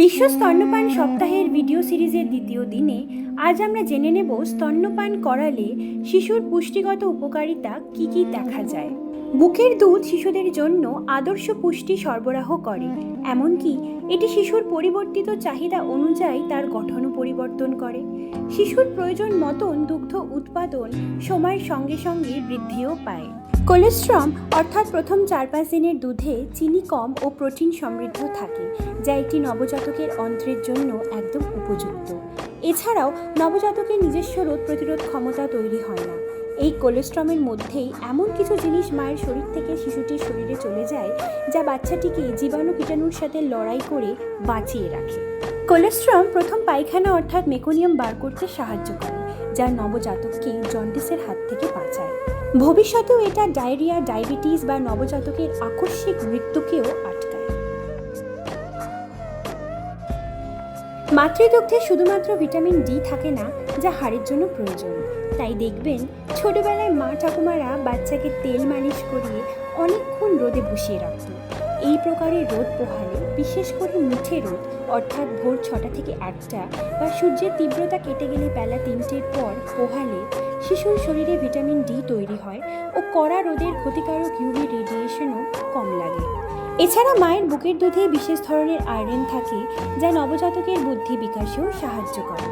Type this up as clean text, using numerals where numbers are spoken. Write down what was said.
বিশ্ব স্তন্যপান সপ্তাহের ভিডিও সিরিজের দ্বিতীয় দিনে আজ আমরা জেনে নেব স্তন্যপান করালে শিশুর পুষ্টিগত উপকারিতা কি কি দেখা যায়। বুকের দুধ শিশুদের জন্য আদর্শ পুষ্টি সরবরাহ করে, এমনকি এটি শিশুর পরিবর্তিত চাহিদা অনুযায়ী তার গঠনও পরিবর্তন করে। শিশুর প্রয়োজন মতন দুগ্ধ উৎপাদন সময়ের সঙ্গে সঙ্গে বৃদ্ধিও পায়। কোলেস্ট্রম অর্থাৎ প্রথম 4-5 দিনের দুধে চিনি কম ও প্রোটিন সমৃদ্ধ থাকে, যা একটি নবজাতকের অন্ত্রের জন্য একদম উপযুক্ত। এছাড়াও নবজাতকের নিজস্ব রোগ প্রতিরোধ ক্ষমতা তৈরি হয় না। এই কোলেস্ট্রমের মধ্যেই এমন কিছু জিনিস মায়ের শরীর থেকে শিশুটির শরীরে চলে যায়, যা বাচ্চাটিকে জীবাণু কীটাণুর সাথে লড়াই করে বাঁচিয়ে রাখে। কোলেস্ট্রম প্রথম পায়খানা অর্থাৎ মেকোনিয়াম বার করতে সাহায্য করে, যা নবজাতককে জন্ডিসের হাত থেকে বাঁচায়। ভবিষ্যতেও এটা ডায়রিয়া, ডায়াবেটিস বা নবজাতকের আকস্মিক মৃত্যুকেও আটকায়। মাতৃদুগ্ধে শুধুমাত্র ভিটামিন ডি থাকে না, যা হাড়ের জন্য প্রয়োজন। তাই দেখবেন ছোটবেলায় মা ঠাকুমারা বাচ্চাকে তেল মালিশ করিয়ে অনেকক্ষণ রোদে বসিয়ে রাখত। এই প্রকারের রোদ পোহালে, বিশেষ করে মুঠে রোদ অর্থাৎ ভোর 6টা থেকে 8টা বা সূর্যের তীব্রতা কেটে গেলে বেলা 3টের পর পোহালে শিশুর শরীরে ভিটামিন ডি তৈরি হয় ও কড়া রোদের ক্ষতিকারক ইউভি রেডিয়েশনও কম লাগে। এছাড়া মায়ের বুকের দুধে বিশেষ ধরনের আয়রন থাকে, যা নবজাতকের বুদ্ধি বিকাশেও সাহায্য করে।